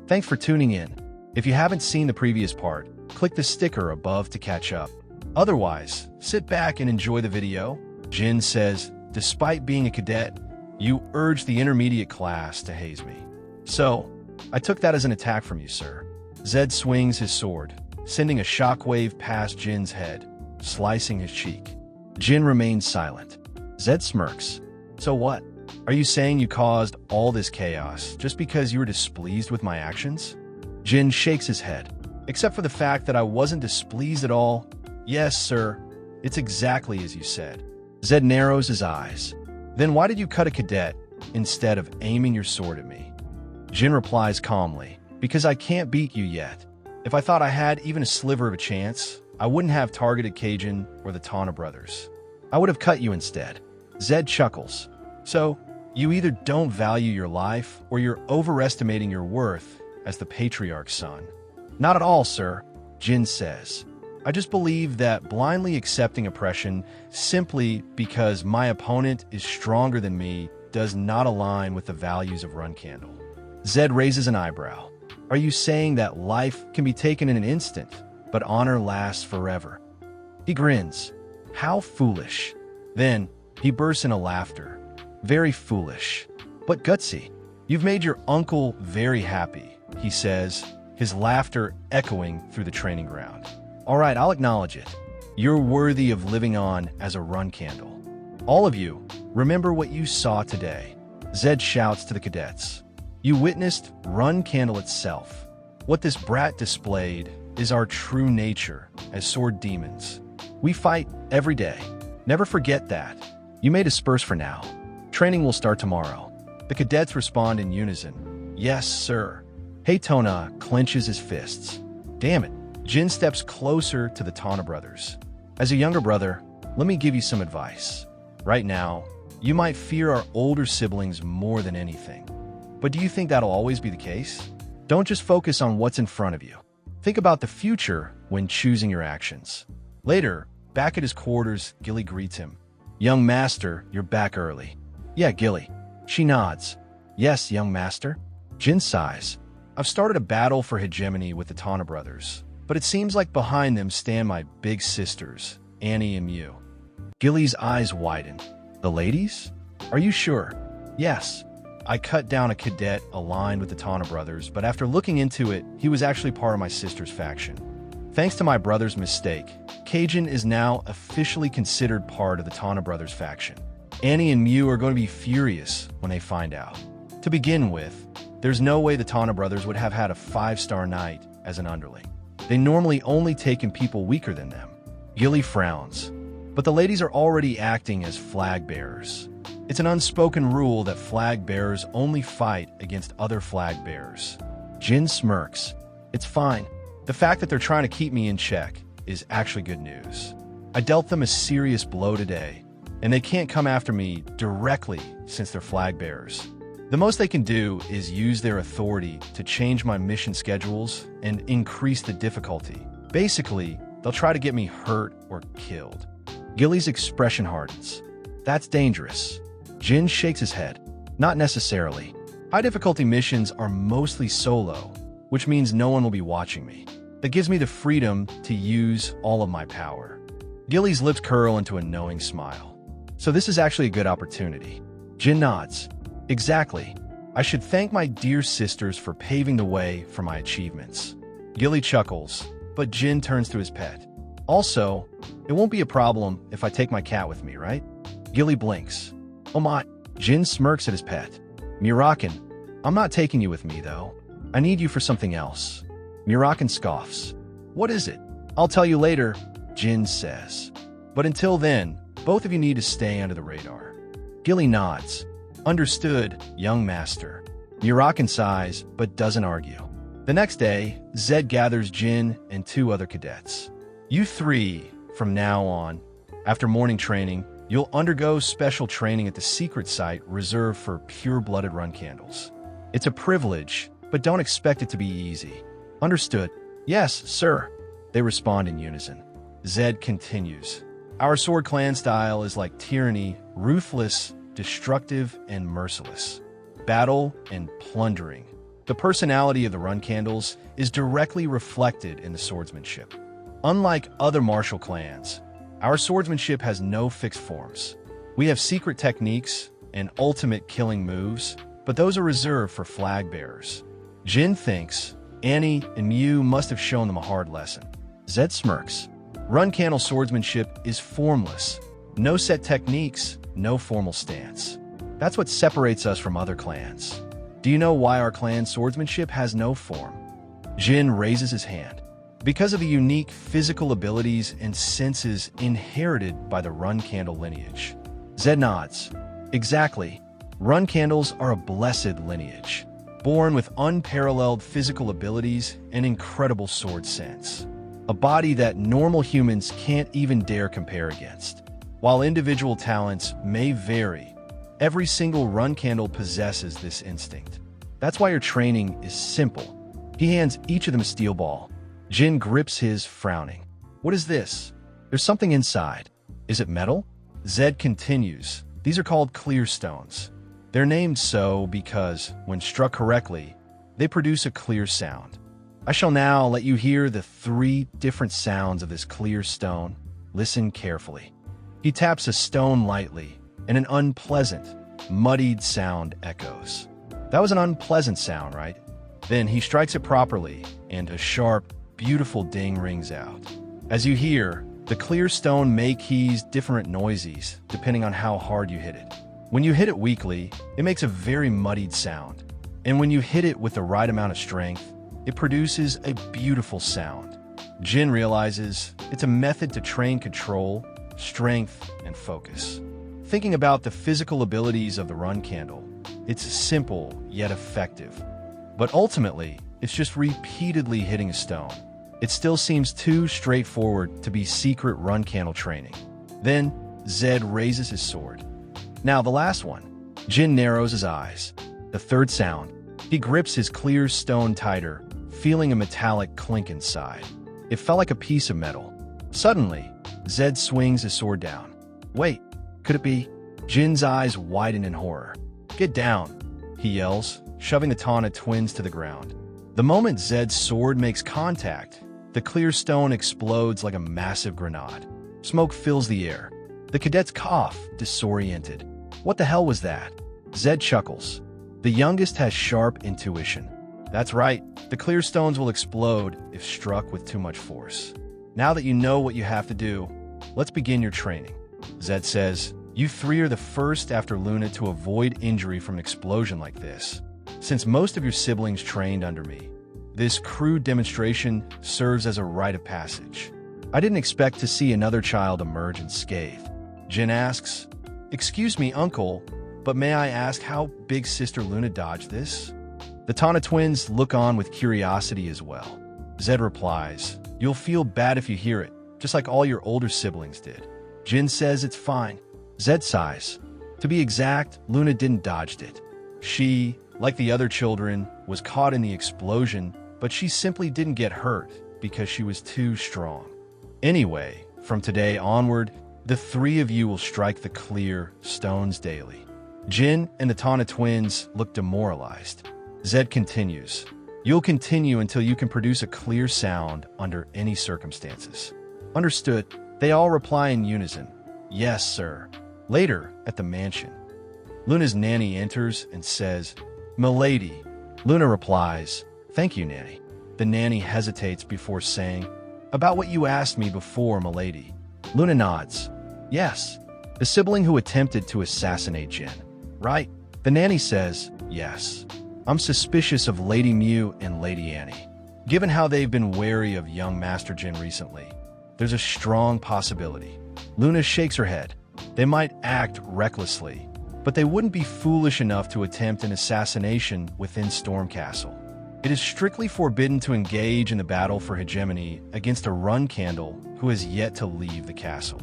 Thanks for tuning in. If you haven't seen the previous part, click the sticker above to catch up. Otherwise, sit back and enjoy the video. Jin says, despite being a cadet, you urged the intermediate class to haze me. So, I took that as an attack from you, sir. Zed swings his sword, sending a shockwave past Jin's head, slicing his cheek. Jin remains silent. Zed smirks. So what? Are you saying you caused all this chaos just because you were displeased with my actions? Jin shakes his head. Except for the fact that I wasn't displeased at all. Yes, sir. It's exactly as you said. Zed narrows his eyes. Then why did you cut a cadet instead of aiming your sword at me? Jin replies calmly, because I can't beat you yet. If I thought I had even a sliver of a chance, I wouldn't have targeted Cajun or the Tana brothers. I would have cut you instead. Zed chuckles. So, you either don't value your life or you're overestimating your worth as the patriarch's son. Not at all, sir, Jin says. I just believe that blindly accepting oppression simply because my opponent is stronger than me does not align with the values of Run Candle. Zed raises an eyebrow. Are you saying that life can be taken in an instant, but honor lasts forever? He grins. How foolish. Then, he bursts into laughter. Very foolish, but gutsy. You've made your uncle very happy, he says, his laughter echoing through the training ground. All right, I'll acknowledge it. You're worthy of living on as a Run Candle. All of you, remember what you saw today. Zed shouts to the cadets. You witnessed Run Candle itself. What this brat displayed is our true nature as sword demons. We fight every day. Never forget that. You may disperse for now. Training will start tomorrow. The cadets respond in unison. Yes, sir. Haytona clenches his fists. Damn it. Jin steps closer to the Tana brothers. As a younger brother, let me give you some advice. Right now, you might fear our older siblings more than anything. But do you think that'll always be the case? Don't just focus on what's in front of you. Think about the future when choosing your actions. Later, back at his quarters, Gilly greets him. Young master, you're back early. Yeah, Gilly. She nods. Yes, young master. Jin sighs. I've started a battle for hegemony with the Tana brothers, but it seems like behind them stand my big sisters, Annie and Mew. Gilly's eyes widen. The ladies? Are you sure? Yes. I cut down a cadet aligned with the Tana brothers, but after looking into it, he was actually part of my sister's faction. Thanks to my brother's mistake, Cajun is now officially considered part of the Tana brothers faction. Annie and Mew are going to be furious when they find out. To begin with, there's no way the Tana brothers would have had a 5-star knight as an underling. They normally only take in people weaker than them. Gilly frowns. But the ladies are already acting as flag bearers. It's an unspoken rule that flag bearers only fight against other flag bearers. Jin smirks. It's fine. The fact that they're trying to keep me in check is actually good news. I dealt them a serious blow today, and they can't come after me directly since they're flag bearers. The most they can do is use their authority to change my mission schedules and increase the difficulty. Basically, they'll try to get me hurt or killed. Gilly's expression hardens. That's dangerous. Jin shakes his head. Not necessarily. High-difficulty missions are mostly solo, which means no one will be watching me. That gives me the freedom to use all of my power. Gilly's lips curl into a knowing smile. So this is actually a good opportunity. Jin nods. Exactly. I should thank my dear sisters for paving the way for my achievements. Gilly chuckles, but Jin turns to his pet. Also, it won't be a problem if I take my cat with me, right? Gilly blinks. Oh my. Jin smirks at his pet. Muraken, I'm not taking you with me, though. I need you for something else. Muraken scoffs. What is it? I'll tell you later, Jin says. But until then, both of you need to stay under the radar. Gilly nods. Understood, young master. Muraken sighs, but doesn't argue. The next day, Zed gathers Jin and 2 other cadets. You 3, from now on, after morning training, you'll undergo special training at the secret site reserved for pure-blooded Run Candles. It's a privilege, but don't expect it to be easy. Understood. Yes, sir. They respond in unison. Zed continues. Our sword clan style is like tyranny, ruthless, destructive, and merciless. Battle and plundering. The personality of the run candles is directly reflected in the swordsmanship. Unlike other martial clans, our swordsmanship has no fixed forms. We have secret techniques and ultimate killing moves, but those are reserved for flag bearers. Jin thinks Annie and Mew must have shown them a hard lesson. Zed smirks. Run candle swordsmanship is formless. No set techniques, no formal stance. That's what separates us from other clans. Do you know why our clan's swordsmanship has no form? Jin raises his hand. Because of the unique physical abilities and senses inherited by the run candle lineage. Zed nods. Exactly. Run candles are a blessed lineage, born with unparalleled physical abilities and incredible sword sense. A body that normal humans can't even dare compare against. While individual talents may vary, every single run candle possesses this instinct. That's why your training is simple. He hands each of them a steel ball. Jin grips his, frowning. What is this? There's something inside. Is it metal? Zed continues. These are called clear stones. They're named so because, when struck correctly, they produce a clear sound. I shall now let you hear the 3 different sounds of this clear stone. Listen carefully. He taps a stone lightly, and an unpleasant, muddied sound echoes. That was an unpleasant sound, right? Then he strikes it properly, and a sharp, beautiful ding rings out. As you hear, the clear stone makes different noises depending on how hard you hit it. When you hit it weakly, it makes a very muddied sound. And when you hit it with the right amount of strength, it produces a beautiful sound. Jin realizes it's a method to train control, strength, and focus. Thinking about the physical abilities of the run candle, it's simple yet effective. But ultimately, it's just repeatedly hitting a stone. It still seems too straightforward to be secret run candle training. Then, Zed raises his sword. Now the last one. Jin narrows his eyes. The third sound. He grips his clear stone tighter, feeling a metallic clink inside. It felt like a piece of metal. Suddenly, Zed swings his sword down. Wait, could it be? Jin's eyes widen in horror. Get down, he yells, shoving the Tana twins to the ground. The moment Zed's sword makes contact, the clear stone explodes like a massive grenade. Smoke fills the air. The cadets cough, disoriented. What the hell was that? Zed chuckles. The youngest has sharp intuition. That's right, the clear stones will explode if struck with too much force. Now that you know what you have to do, let's begin your training. Zed says, you 3 are the first after Luna to avoid injury from an explosion like this. Since most of your siblings trained under me, this crude demonstration serves as a rite of passage. I didn't expect to see another child emerge unscathed. Jin asks, excuse me, uncle, but may I ask how big sister Luna dodged this? The Tana twins look on with curiosity as well. Zed replies, you'll feel bad if you hear it, just like all your older siblings did. Jin says it's fine. Zed sighs. To be exact, Luna didn't dodge it. She, like the other children, was caught in the explosion, but she simply didn't get hurt because she was too strong. Anyway, from today onward, the 3 of you will strike the clear stones daily. Jin and the Tana twins look demoralized. Zed continues, you'll continue until you can produce a clear sound under any circumstances. Understood. They all reply in unison, yes, sir. Later, at the mansion, Luna's nanny enters and says, Milady. Luna replies, thank you, nanny. The nanny hesitates before saying, about what you asked me before, milady. Luna nods. Yes, the sibling who attempted to assassinate Jin, right? The nanny says, yes. I'm suspicious of Lady Mew and Lady Annie. Given how they've been wary of young Master Jin recently, there's a strong possibility. Luna shakes her head. They might act recklessly, but they wouldn't be foolish enough to attempt an assassination within Storm Castle. It is strictly forbidden to engage in the battle for hegemony against a run candle who has yet to leave the castle.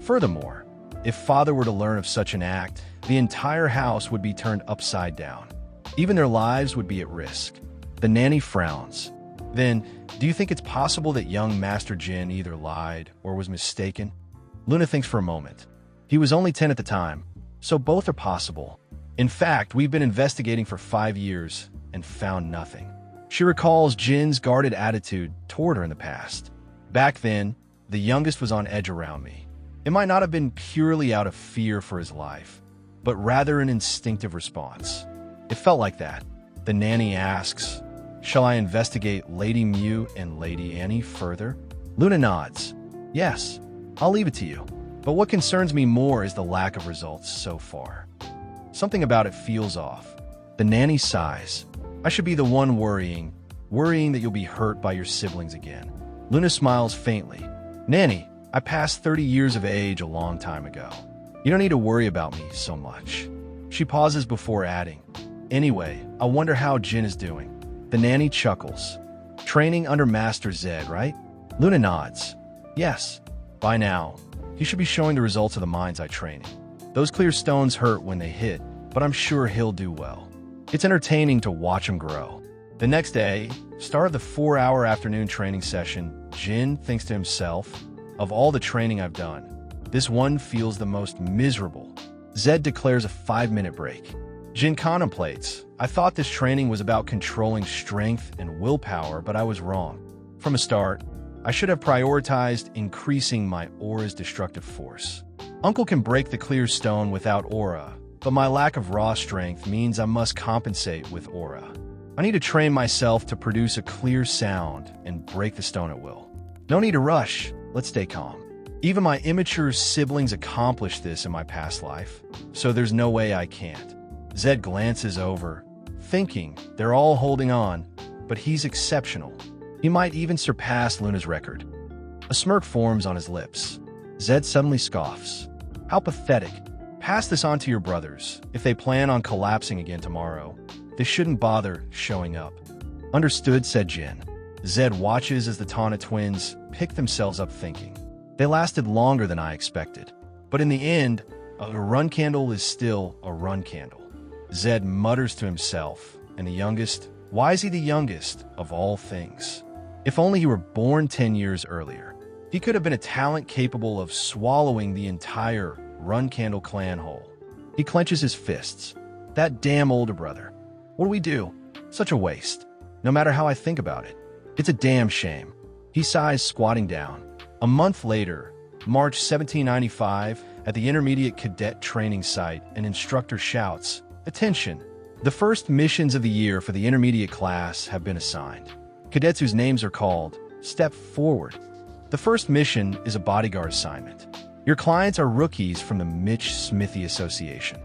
Furthermore, if Father were to learn of such an act, the entire house would be turned upside down. Even their lives would be at risk. The nanny frowns. Then, do you think it's possible that young Master Jin either lied or was mistaken? Luna thinks for a moment. He was only 10 at the time, so both are possible. In fact, we've been investigating for 5 years, and found nothing. She recalls Jin's guarded attitude toward her in the past. Back then, the youngest was on edge around me. It might not have been purely out of fear for his life, but rather an instinctive response. It felt like that. The nanny asks, "Shall I investigate Lady Mew and Lady Annie further?" Luna nods. "Yes, I'll leave it to you. But what concerns me more is the lack of results so far. Something about it feels off." The nanny sighs. "I should be the one worrying that you'll be hurt by your siblings again." Luna smiles faintly. "Nanny, I passed 30 years of age a long time ago. You don't need to worry about me so much." She pauses before adding, "Anyway, I wonder how Jin is doing." The nanny chuckles. "Training under Master Zed, right?" Luna nods. "Yes. By now, he should be showing the results of the mind's eye training. Those clear stones hurt when they hit, but I'm sure he'll do well. It's entertaining to watch him grow." The next day, start of the 4-hour afternoon training session, Jin thinks to himself, "Of all the training I've done, this one feels the most miserable." Zed declares a 5-minute break. Jin contemplates, "I thought this training was about controlling strength and willpower, but I was wrong. From a start, I should have prioritized increasing my aura's destructive force. Uncle can break the clear stone without aura, but my lack of raw strength means I must compensate with aura. I need to train myself to produce a clear sound and break the stone at will. No need to rush, let's stay calm. Even my immature siblings accomplished this in my past life, so there's no way I can't." Zed glances over, thinking they're all holding on, but he's exceptional. He might even surpass Luna's record. A smirk forms on his lips. Zed suddenly scoffs. "How pathetic. Pass this on to your brothers. If they plan on collapsing again tomorrow, they shouldn't bother showing up." "Understood," said Jin. Zed watches as the Tana twins pick themselves up thinking. They lasted longer than I expected. But in the end, a run candle is still a run candle. Zed mutters to himself, and the youngest, why is he the youngest of all things? If only he were born 10 years earlier. He could have been a talent capable of swallowing the entire Run Candle clan whole. He clenches his fists. That damn older brother. What do we do? Such a waste. No matter how I think about it. It's a damn shame. He sighs, squatting down. A month later, March 1795, at the Intermediate Cadet Training Site, an instructor shouts, "Attention! The first missions of the year for the intermediate class have been assigned. Cadets whose names are called, step forward." The first mission is a bodyguard assignment. Your clients are rookies from the Mitch Smithy Association.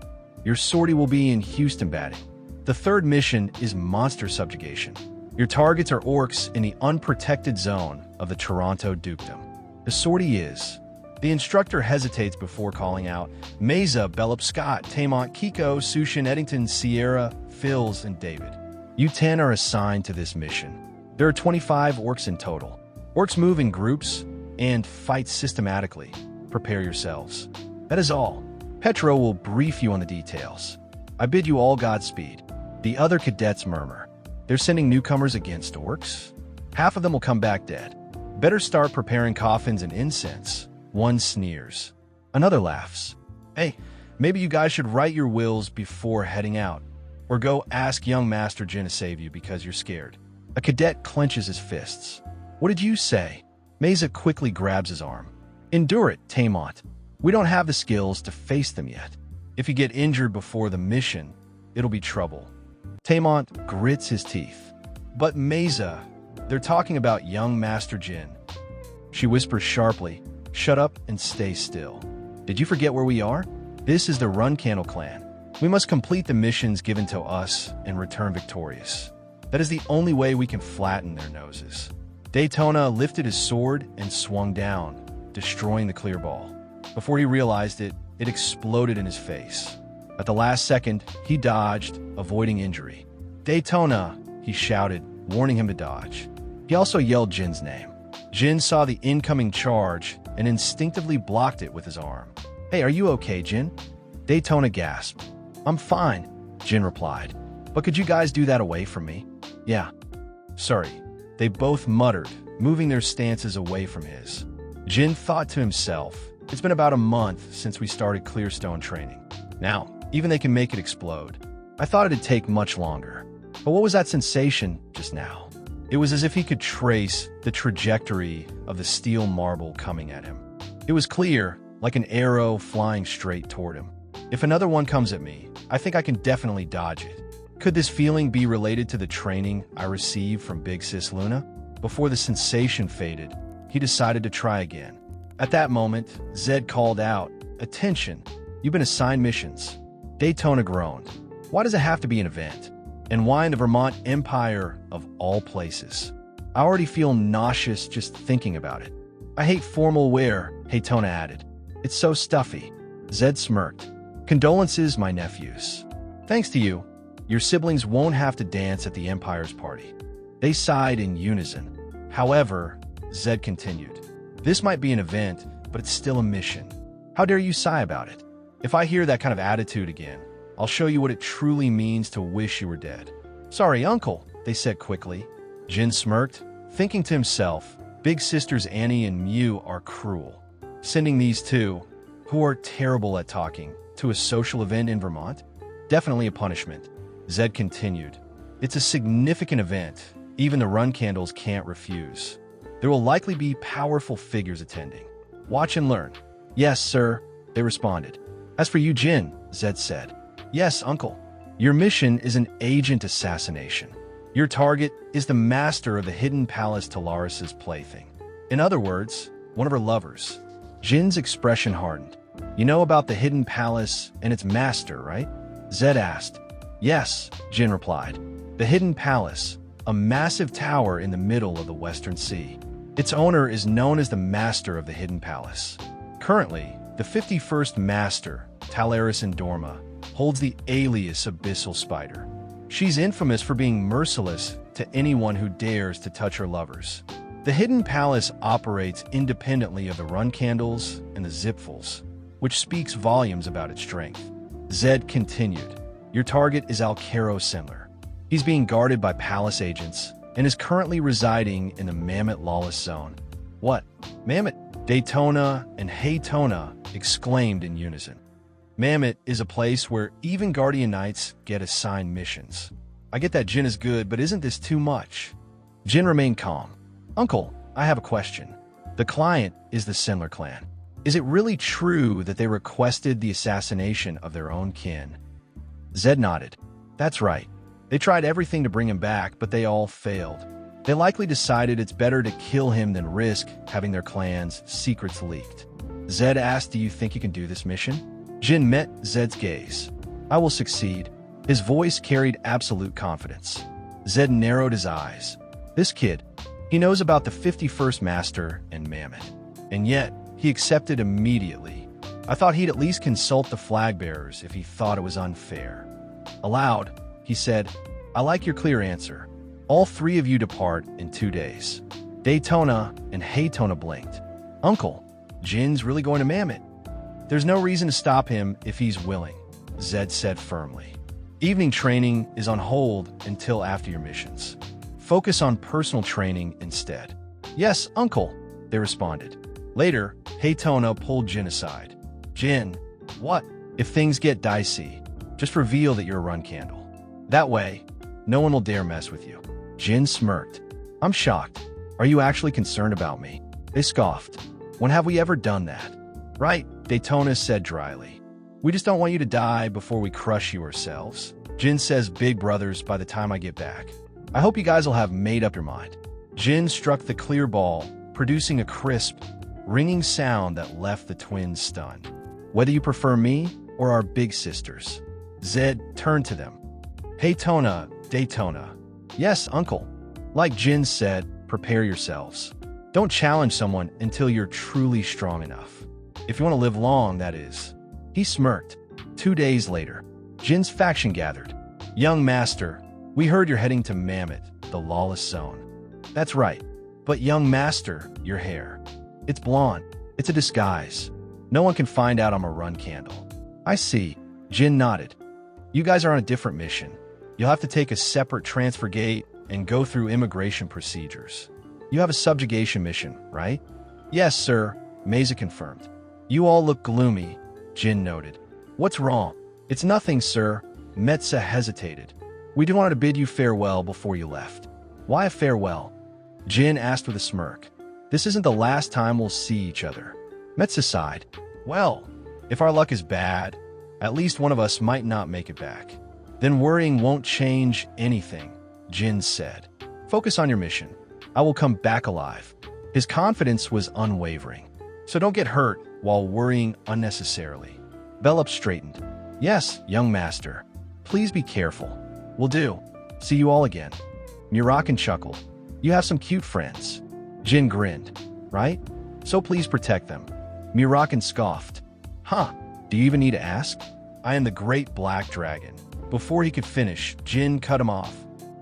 Your sortie will be in Houston batting. The third mission is monster subjugation. Your targets are orcs in the unprotected zone of the Toronto Dukedom. The sortie is... The instructor hesitates before calling out, Mesa, Bellup, Scott, Tamont, Kiko, Sushin, Eddington, Sierra, Phils, and David. You 10 are assigned to this mission. There are 25 orcs in total. Orcs move in groups and fight systematically. Prepare yourselves. That is all. Petro will brief you on the details. I bid you all Godspeed. The other cadets murmur. They're sending newcomers against orcs? Half of them will come back dead. Better start preparing coffins and incense. One sneers. Another laughs. Hey, maybe you guys should write your wills before heading out. Or go ask young Master Jin to save you because you're scared. A cadet clenches his fists. What did you say? Mesa quickly grabs his arm. Endure it, Tamont. We don't have the skills to face them yet. If you get injured before the mission, it'll be trouble. Tamont grits his teeth. But Mesa, they're talking about young Master Jin. She whispers sharply, shut up and stay still. Did you forget where we are? This is the Run Candle clan. We must complete the missions given to us and return victorious. That is the only way we can flatten their noses. Daytona lifted his sword and swung down, destroying the clear ball. Before he realized it, it exploded in his face. At the last second, he dodged, avoiding injury. Daytona, he shouted, warning him to dodge. He also yelled Jin's name. Jin saw the incoming charge and instinctively blocked it with his arm. Hey, are you okay, Jin? Daytona gasped. I'm fine, Jin replied. But could you guys do that away from me? Yeah. Sorry. They both muttered, moving their stances away from his. Jin thought to himself, it's been about a month since we started Clearstone training. Now, even they can make it explode. I thought it'd take much longer. But what was that sensation just now? It was as if he could trace the trajectory of the steel marble coming at him. It was clear, like an arrow flying straight toward him. If another one comes at me, I think I can definitely dodge it. Could this feeling be related to the training I received from Big Sis Luna? Before the sensation faded, he decided to try again. At that moment, Zed called out, "Attention, you've been assigned missions." Daytona groaned. Why does it have to be an event? And why in the Vermont Empire of all places? I already feel nauseous just thinking about it. I hate formal wear, Daytona added. It's so stuffy. Zed smirked. Condolences, my nephews. Thanks to you, your siblings won't have to dance at the Empire's party. They sighed in unison. However, Zed continued, this might be an event, but it's still a mission. How dare you sigh about it? If I hear that kind of attitude again, I'll show you what it truly means to wish you were dead. Sorry, uncle, they said quickly. Jin smirked, thinking to himself, big sisters Annie and Mew are cruel. Sending these two, who are terrible at talking, to a social event in Vermont? Definitely a punishment. Zed continued. It's a significant event. Even the run candles can't refuse. There will likely be powerful figures attending. Watch and learn. Yes, sir, they responded. As for you, Jin, Zed said. Yes, uncle. Your mission is an agent assassination. Your target is the master of the hidden palace Talaris's plaything. In other words, one of her lovers. Jin's expression hardened. You know about the hidden palace and its master, right? Zed asked. Yes, Jin replied. The hidden palace, a massive tower in the middle of the Western Sea. Its owner is known as the master of the hidden palace. Currently, the 51st master, Talaris Dorma, holds the alias Abyssal Spider. She's infamous for being merciless to anyone who dares to touch her lovers. The hidden palace operates independently of the run candles and the zipfuls, which speaks volumes about its strength. Zed continued. Your target is Alcaro Sendler. He's being guarded by palace agents and is currently residing in the Mammoth Lawless Zone. What? Mammoth? Daytona and Haytona exclaimed in unison. Mammoth is a place where even Guardian Knights get assigned missions. I get that Jin is good, but isn't this too much? Jin remained calm. Uncle, I have a question. The client is the Sendler clan. Is it really true that they requested the assassination of their own kin? Zed nodded. That's right. They tried everything to bring him back, but they all failed. They likely decided it's better to kill him than risk having their clan's secrets leaked. Zed asked, do you think you can do this mission? Jin met Zed's gaze. I will succeed. His voice carried absolute confidence. Zed narrowed his eyes. This kid, he knows about the 51st Master and Mammoth. And yet, he accepted immediately. I thought he'd at least consult the flag bearers if he thought it was unfair. Aloud, he said, I like your clear answer. All three of you depart in 2 days. Daytona and Haytona blinked. Uncle, Jin's really going to Mammoth. There's no reason to stop him if he's willing, Zed said firmly. Evening training is on hold until after your missions. Focus on personal training instead. Yes, uncle, they responded. Later, Haytona pulled Jin aside. Jin, what? If things get dicey, just reveal that you're a run candle. That way, no one will dare mess with you. Jin smirked. I'm shocked. Are you actually concerned about me? They scoffed. When have we ever done that? Right, Daytona said dryly. We just don't want you to die before we crush you ourselves. Jin says big brothers by the time I get back. I hope you guys will have made up your mind. Jin struck the clear ball, producing a crisp, ringing sound that left the twins stunned. Whether you prefer me or our big sisters. Zed turned to them. Haytona, Daytona. Yes, uncle. Like Jin said, prepare yourselves. Don't challenge someone until you're truly strong enough. If you want to live long, that is. He smirked. 2 days later, Jin's faction gathered. Young master, we heard you're heading to Mammoth, the lawless zone. That's right. But young master, your hair. It's blonde. It's a disguise. No one can find out I'm a run candle. I see. Jin nodded. You guys are on a different mission. You'll have to take a separate transfer gate and go through immigration procedures. You have a subjugation mission, right? Yes, sir, Mesa confirmed. You all look gloomy, Jin noted. What's wrong? It's nothing, sir. Metsa hesitated. We did want to bid you farewell before you left. Why a farewell? Jin asked with a smirk. This isn't the last time we'll see each other. Metsu sighed. Well, if our luck is bad, at least one of us might not make it back. Then worrying won't change anything, Jin said. Focus on your mission. I will come back alive. His confidence was unwavering. So don't get hurt while worrying unnecessarily. Bellup straightened. Yes, young master. Please be careful. Will do. See you all again. Muraken chuckled. You have some cute friends. Jin grinned. Right? So please protect them. Muraken scoffed. Huh, do you even need to ask? I am the great black dragon. Before he could finish, Jin cut him off.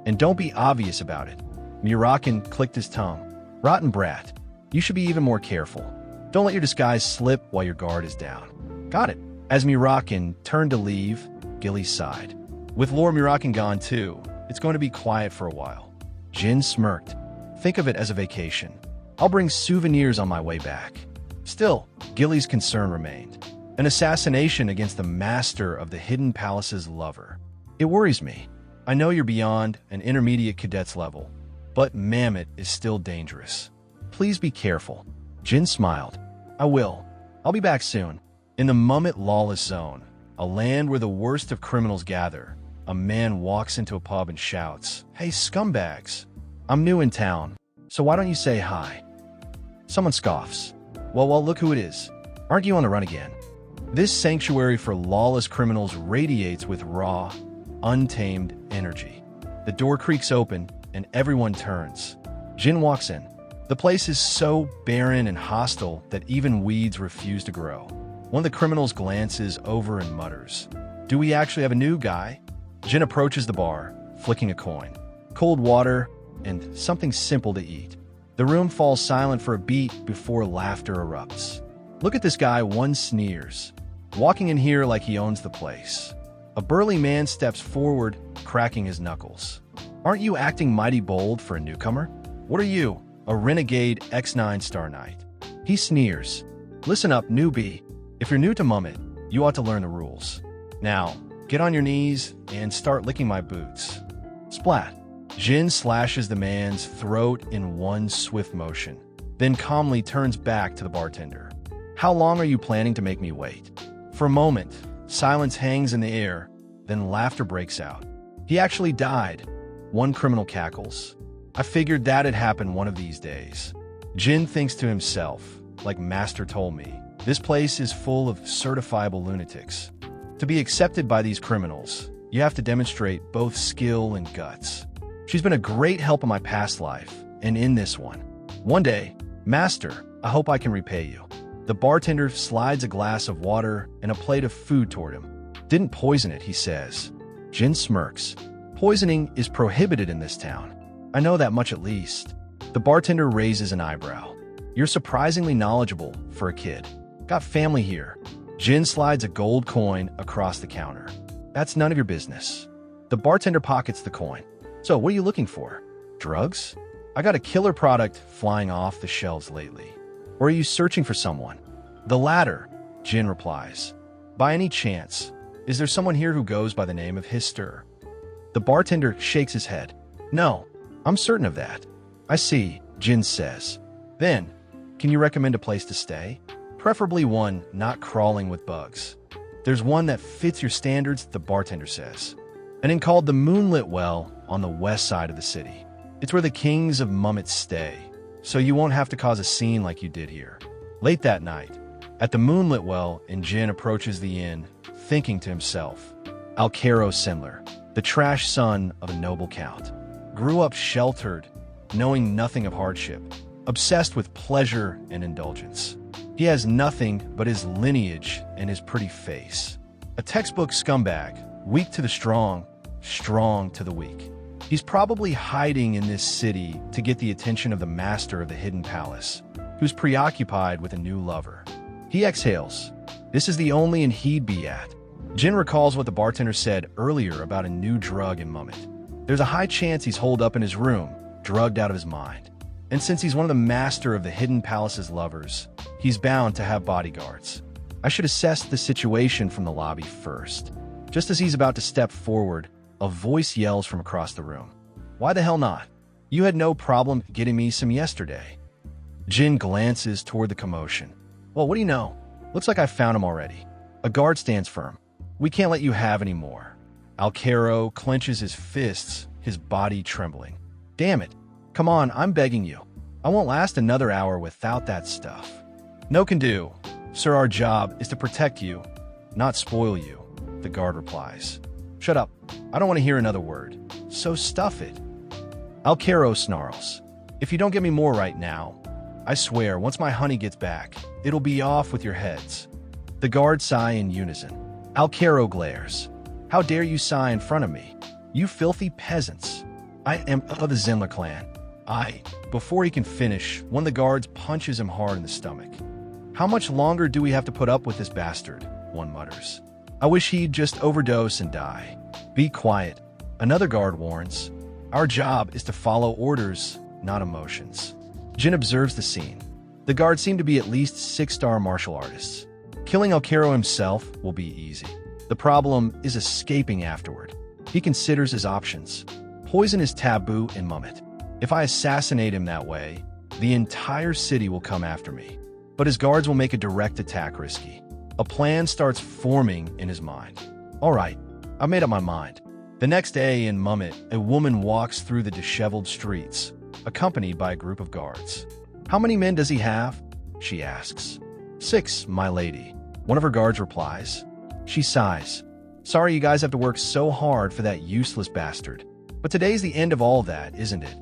And don't be obvious about it. Muraken clicked his tongue. Rotten brat. You should be even more careful. Don't let your disguise slip while your guard is down. Got it. As Muraken turned to leave, Gilly sighed. With Lord Muraken gone too, it's going to be quiet for a while. Jin smirked. Think of it as a vacation. I'll bring souvenirs on my way back. Still, Gilly's concern remained. An assassination against the master of the Hidden Palace's lover. It worries me. I know you're beyond an intermediate cadet's level, but Mammoth is still dangerous. Please be careful. Jin smiled. I will. I'll be back soon. In the Mummet lawless zone, a land where the worst of criminals gather, a man walks into a pub and shouts, Hey scumbags, I'm new in town, so why don't you say hi? Someone scoffs. Well, look who it is. Aren't you on the run again? This sanctuary for lawless criminals radiates with raw, untamed energy. The door creaks open and everyone turns. Jin walks in. The place is so barren and hostile that even weeds refuse to grow. One of the criminals glances over and mutters, Do we actually have a new guy? Jin approaches the bar, flicking a coin. Cold water and something simple to eat. The room falls silent for a beat before laughter erupts. Look at this guy, one sneers, walking in here like he owns the place. A burly man steps forward, cracking his knuckles. Aren't you acting mighty bold for a newcomer? What are you, a renegade X9 Star Knight? He sneers. Listen up, newbie. If you're new to Mummet, you ought to learn the rules. Now, get on your knees and start licking my boots. Splat. Jin slashes the man's throat in one swift motion, then calmly turns back to the bartender. How long are you planning to make me wait? For a moment, silence hangs in the air, then laughter breaks out. He actually died. One criminal cackles. I figured that'd happen one of these days. Jin thinks to himself, like Master told me, this place is full of certifiable lunatics. To be accepted by these criminals, you have to demonstrate both skill and guts. She's been a great help in my past life, and in this one. One day, Master, I hope I can repay you. The bartender slides a glass of water and a plate of food toward him. Didn't poison it, he says. Jin smirks. Poisoning is prohibited in this town. I know that much at least. The bartender raises an eyebrow. You're surprisingly knowledgeable for a kid. Got family here. Jin slides a gold coin across the counter. That's none of your business. The bartender pockets the coin. So, what are you looking for? Drugs? I got a killer product flying off the shelves lately. Or are you searching for someone? The latter, Jin replies. By any chance, is there someone here who goes by the name of Hister? The bartender shakes his head. No, I'm certain of that. I see, Jin says. Then, can you recommend a place to stay? Preferably one not crawling with bugs. There's one that fits your standards, the bartender says. An inn called the Moonlit Well on the west side of the city. It's where the kings of Mummet stay, so you won't have to cause a scene like you did here. Late that night, at the Moonlit Well, Jin approaches the inn, thinking to himself, Alcaro Sendler, the trash son of a noble count, grew up sheltered, knowing nothing of hardship, obsessed with pleasure and indulgence. He has nothing but his lineage and his pretty face. A textbook scumbag, weak to the strong, strong to the weak. He's probably hiding in this city to get the attention of the master of the Hidden Palace, who's preoccupied with a new lover. He exhales. This is the only inn he'd be at. Jin recalls what the bartender said earlier about a new drug in Mummet. There's a high chance he's holed up in his room, drugged out of his mind. And since he's one of the master of the Hidden Palace's lovers, he's bound to have bodyguards. I should assess the situation from the lobby first. Just as he's about to step forward, A voice yells from across the room. Why the hell not? You had no problem getting me some yesterday. Jin glances toward the commotion. Well, what do you know? Looks like I found him already. A guard stands firm. We can't let you have any more. Alcaro clenches his fists, his body trembling. Damn it. Come on, I'm begging you. I won't last another hour without that stuff. No can do. Sir, our job is to protect you, not spoil you, the guard replies. Shut up. I don't want to hear another word. So stuff it. Alcaro snarls. If you don't get me more right now, I swear, once my honey gets back, it'll be off with your heads. The guards sigh in unison. Alcaro glares. How dare you sigh in front of me? You filthy peasants. I am of the Zenler clan. Before he can finish, one of the guards punches him hard in the stomach. How much longer do we have to put up with this bastard? One mutters. I wish he'd just overdose and die. Be quiet. Another guard warns. Our job is to follow orders, not emotions. Jin observes the scene. The guards seem to be at least 6-star martial artists. Killing Alcaro himself will be easy. The problem is escaping afterward. He considers his options. Poison is taboo in Mummet. If I assassinate him that way, the entire city will come after me. But his guards will make a direct attack risky. A plan starts forming in his mind. All right, I made up my mind. The next day in Mummet, a woman walks through the disheveled streets, accompanied by a group of guards. How many men does he have? She asks. 6, my lady. One of her guards replies. She sighs. Sorry you guys have to work so hard for that useless bastard. But today's the end of all that, isn't it?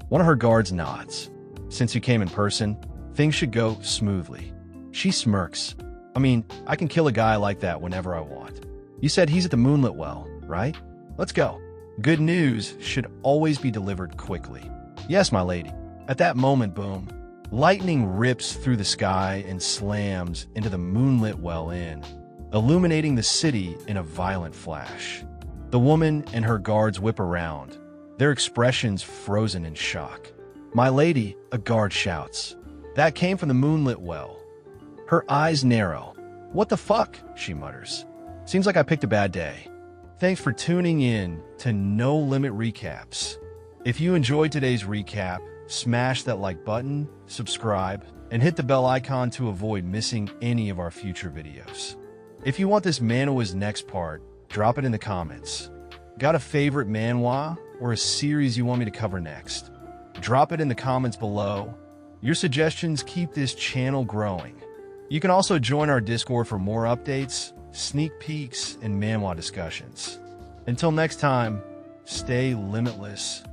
One of her guards nods. Since you came in person, things should go smoothly. She smirks. I mean, I can kill a guy like that whenever I want. You said he's at the Moonlit Well, right? Let's go. Good news should always be delivered quickly. Yes, my lady. At that moment, boom. Lightning rips through the sky and slams into the Moonlit Well Inn, illuminating the city in a violent flash. The woman and her guards whip around, their expressions frozen in shock. My lady, a guard shouts. That came from the Moonlit Well. Her eyes narrow. What the fuck? She mutters. Seems like I picked a bad day. Thanks for tuning in to No Limit Recaps. If you enjoyed today's recap, smash that like button, subscribe, and hit the bell icon to avoid missing any of our future videos. If you want this manhwa's next part, drop it in the comments. Got a favorite manhwa or a series you want me to cover next? Drop it in the comments below. Your suggestions keep this channel growing. You can also join our Discord for more updates, sneak peeks, and manhwa discussions. Until next time, stay limitless